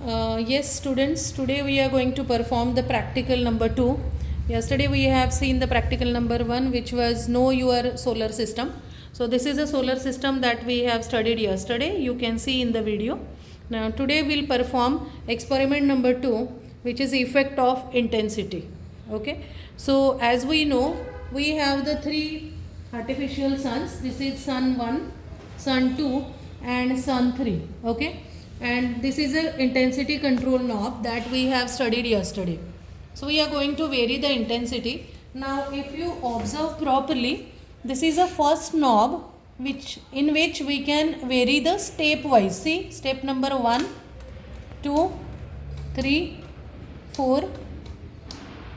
Yes, students, today we are going to perform the practical number 2. Yesterday we have seen the practical number 1, which was know your solar system. So this is a solar system that we have studied yesterday. You can see in the video. Now today we'll perform experiment number 2, which is effect of intensity. Okay. So as we know, we have the three artificial suns. This is sun 1, sun 2 and sun 3. Okay, and this is a intensity control knob that we have studied yesterday. So we are going to vary the intensity. Now if you observe properly, this is a first knob in which we can vary the step wise. See, step number 1, 2, 3, 4,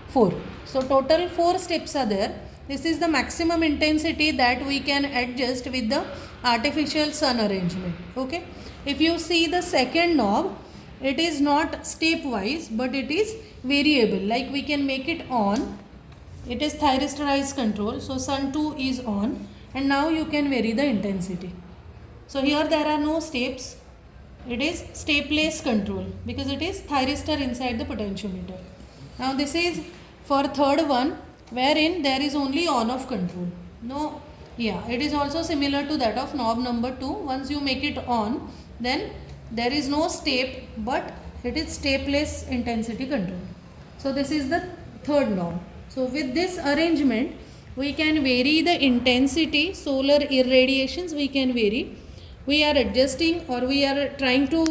4. So total 4 steps are there. This is the maximum intensity that we can adjust with the artificial sun arrangement. Okay, if you see the second knob, it is not stepwise but it is variable. Like we can make it on. It is thyristerized control. So sun 2 is on and now you can vary the intensity. So here there are no steps. It is stepless control because it is thyristor inside the potentiometer. Now this is for third one, wherein there is only on off control. No, yeah, it is also similar to that of knob number 2. Once you make it on, then there is no step but it is stepless intensity control. So this is the third knob. So with this arrangement we can vary the intensity. Solar irradiations we can vary. We are adjusting or we are trying to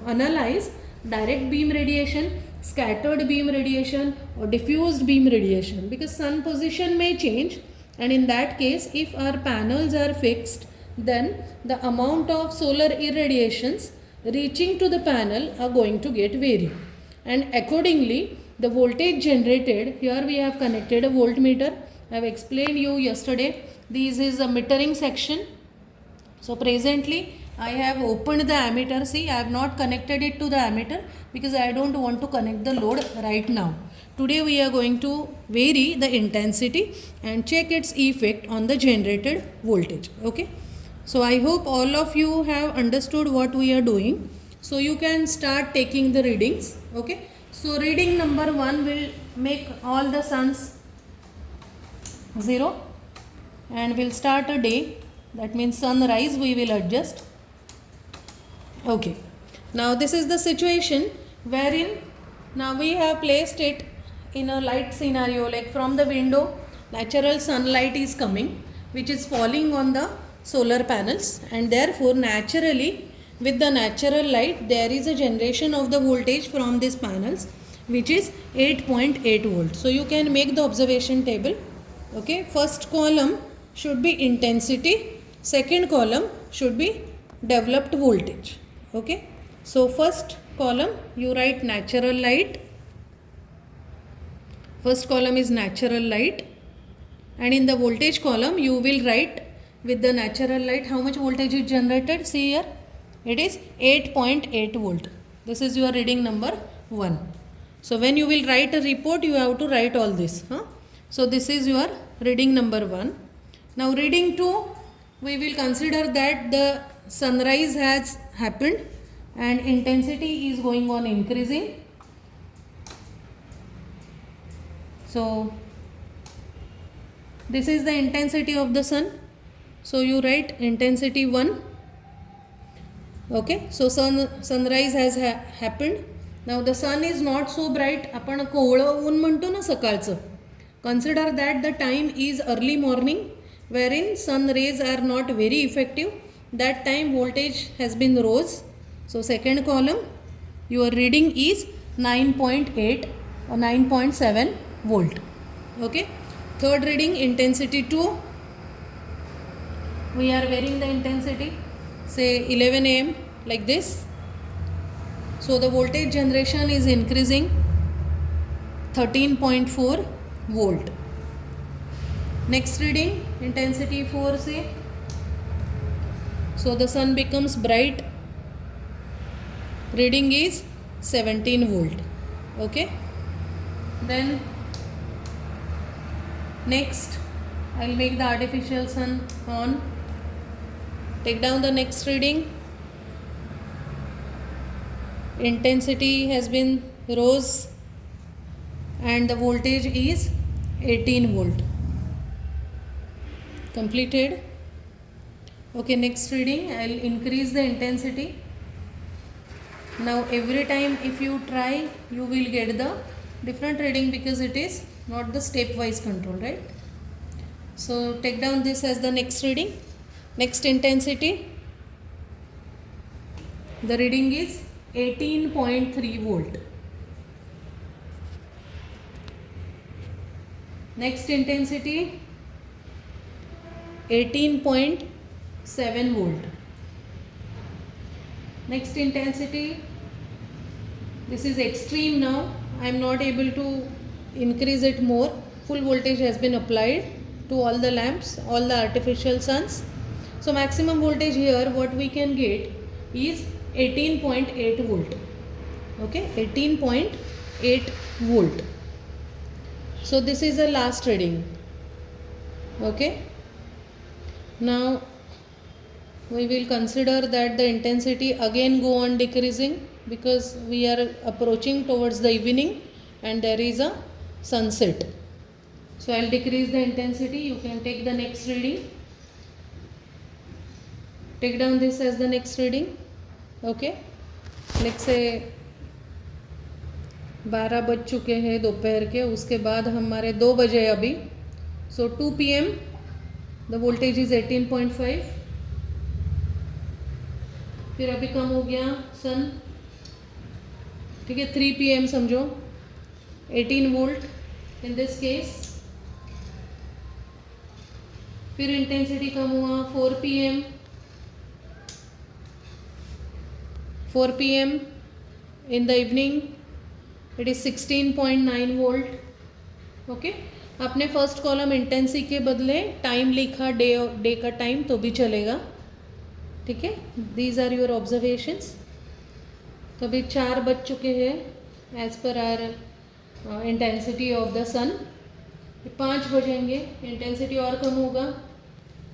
analyze direct beam radiation, scattered beam radiation or diffused beam radiation, because sun position may change, and in that case if our panels are fixed, then the amount of solar irradiations reaching to the panel are going to get varied, and accordingly the voltage generated, here we have connected a voltmeter. I have explained you yesterday, this is a metering section. So presently I have opened the ammeter. See, I have not connected it to the ammeter because I don't want to connect the load right now. Today we are going to vary the intensity and check its effect on the generated voltage. Okay. So I hope all of you have understood what we are doing. So you can start taking the readings. Okay. So reading number 1 will make all the suns 0 and we'll start a day. That means sunrise we will adjust. Okay. Now this is the situation wherein now we have placed it in a light scenario, like from the window natural sunlight is coming which is falling on the solar panels, and therefore naturally with the natural light there is a generation of the voltage from these panels which is 8.8 volts. So you can make the observation table. Okay. First column should be intensity. Second column should be developed voltage. Okay. So first column you write natural light. First column is natural light, and in the voltage column you will write with the natural light how much voltage is generated. See here, it is 8.8 volt. This is your reading number 1. So when you will write a report, you have to write all this. So this is your reading number 1. Now reading 2, we will consider that the sunrise has happened and intensity is going on increasing. So this is the intensity of the sun. So you write intensity 1. Okay. So sunrise has happened. Now the sun is not so bright. आपण कोवळं ऊन म्हणतो ना सकाळचं. Consider that the time is early morning, wherein sun rays are not very effective. That time voltage has been rose. So second column your reading is 9.8 or 9.7 volt. Okay. Third reading intensity 2. We are varying the intensity, say 11 am, like this. So the voltage generation is increasing 13.4 volt. Next reading intensity 4, say. So the sun becomes bright. Reading is 17 volt. Okay. Then next I will make the artificial sun on. Take down the next reading. intensity has been rose and the voltage is 18 volt. Completed. Okay, next reading, I'll increase the intensity. Now every time if you try, you will get the different reading because it is not the stepwise control, right? So take down this as the next reading. Next intensity, the reading is 18.3 volt. Next intensity, 18.7 volt. Next intensity, this is extreme now. I am not able to increase it more. Full voltage has been applied to all the lamps, all the artificial suns. So maximum voltage here what we can get is 18.8 volt. Okay, 18.8 volt. So this is the last reading. Okay. Now we will consider that the intensity again go on decreasing because we are approaching towards the evening and there is a sunset. So I will decrease the intensity. You can take the next reading. Take down this as the next reading. Okay. Let's say 12 बज चुके हैं दोपहर के, उसके बाद हमारे 2 बजे अभी. So 2 PM the voltage is 18.5. फिर अभी कम हो गया सन, ठीक है. 3 PM समझो 18 वोल्ट इन दिस केस. फिर इंटेंसिटी कम हुआ 4 PM. 4 PM in the evening it is 16.9 volt. Okay. आपने फर्स्ट कॉलम इंटेंसिटी के बदले टाइम लिखा, डे का टाइम तो भी चलेगा, ठीक है. These are your observations. तो अभी 4 बज चुके हैं as per our intensity of the sun. 5 बजेंगे इंटेंसिटी और कम होगा.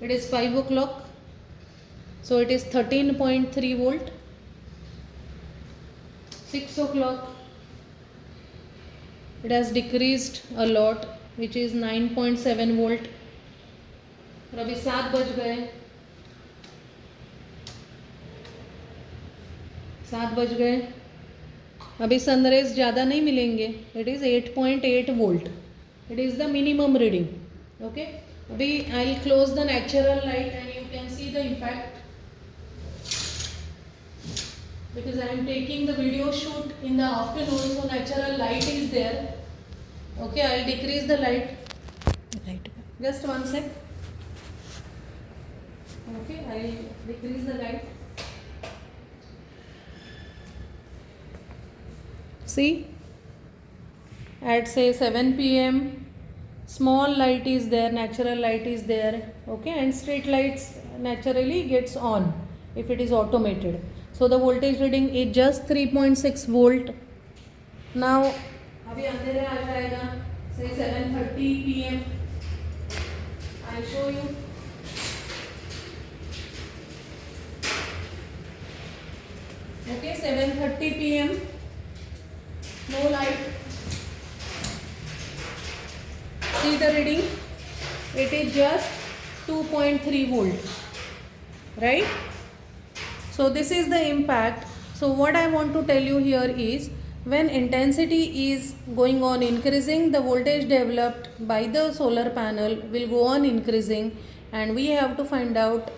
It is 5 o'clock. So it is 13.3 volt. 6 o'clock it has decreased a lot which is 9.7 volt. और अभी 7 बज गए. 7 बज गए. अभी सनरेज ज़्यादा नहीं मिलेंगे. It is 8.8 volt. It is the minimum reading. Okay. अभी I will close the natural light and you can see the impact because I am taking the video shoot in the afternoon, so natural light is there. Okay, I will decrease the light. Just one sec. Okay, I will decrease the light. See, at say 7 PM, small light is there, natural light is there. Okay, and street lights naturally gets on if it is automated. So the voltage reading is just 3.6 volt. Now अभी अंधेरा आ जाएगा, say 7:30 PM. I'll show you. Okay, 7:30 PM. No light. See the reading. It is just 2.3 volt. Right? So this is the impact. So what I want to tell you here is when intensity is going on increasing, the voltage developed by the solar panel will go on increasing, and we have to find out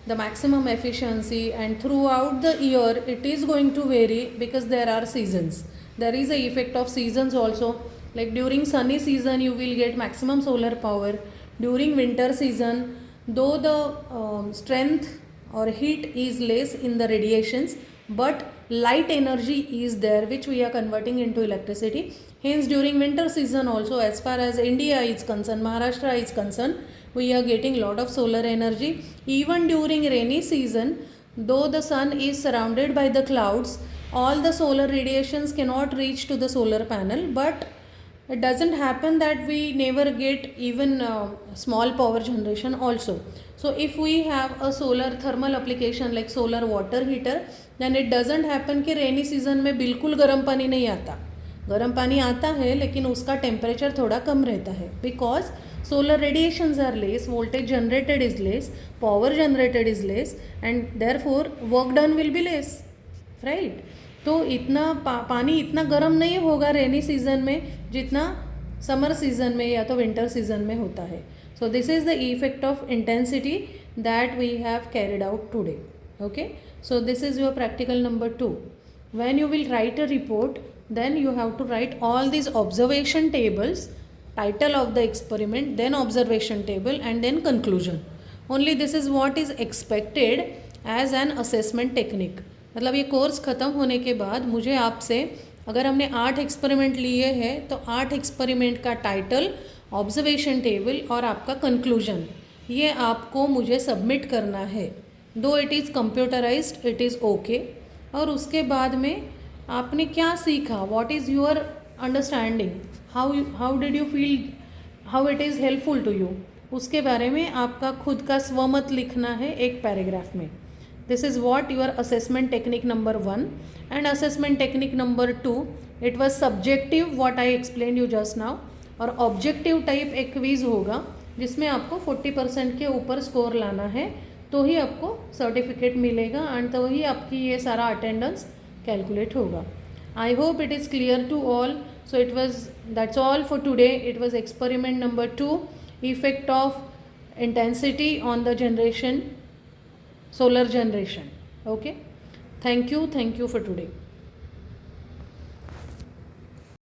the maximum efficiency. And throughout the year it is going to vary because there are seasons. There is a effect of seasons also. Like during sunny season you will get maximum solar power. During winter season, though the strength or heat is less in the radiations, but light energy is there which we are converting into electricity. Hence during winter season also, as far as India is concerned, Maharashtra is concerned, we are getting lot of solar energy. Even during rainy season, though the sun is surrounded by the clouds, all the solar radiations cannot reach to the solar panel, but It doesn't happen that we never get even small power generation also. So if we have a solar thermal application like solar water heater, then it doesn't happen कि rainy season में बिल्कुल गर्म पानी नहीं आता. गर्म पानी आता है लेकिन उसका टेम्परेचर थोड़ा कम रहता है, because solar radiations are less, voltage generated is less, power generated is less, and therefore work done will be less, right? तो इतना पानी इतना गर्म नहीं होगा रेनी सीजन में जितना समर सीजन में या तो विंटर सीजन में होता है. So this is the effect of intensity that we have carried out today. Okay, so this is your practical number 2. When you will write a report, then you have to write all these observation tables, title of the experiment, then observation table, and then conclusion. Only this is what is expected as an assessment technique. मतलब ये course ख़त्म होने के बाद मुझे आपसे, अगर हमने 8 एक्सपेरिमेंट लिए हैं तो 8 एक्सपेरिमेंट का टाइटल, ऑब्जर्वेशन टेबल और आपका कंक्लूजन, ये आपको मुझे सबमिट करना है. Though it is computerized, it is okay. और उसके बाद में आपने क्या सीखा, what is your understanding, how did you feel, how it is helpful to you, उसके बारे में आपका खुद का स्वमत लिखना है एक पैराग्राफ में. This is what your assessment technique number 1. And assessment technique number 2, it was subjective what I explain you just now. और ऑब्जेक्टिव टाइप एक क्विज होगा जिसमें आपको 40% के ऊपर स्कोर लाना है, तो ही आपको सर्टिफिकेट मिलेगा एंड तो ही आपकी ये सारा अटेंडेंस कैलकुलेट होगा. I hope it is clear to all. So it was, that's all for today. It was experiment number 2, effect of intensity on the generation, solar generation. Okay, thank you for today.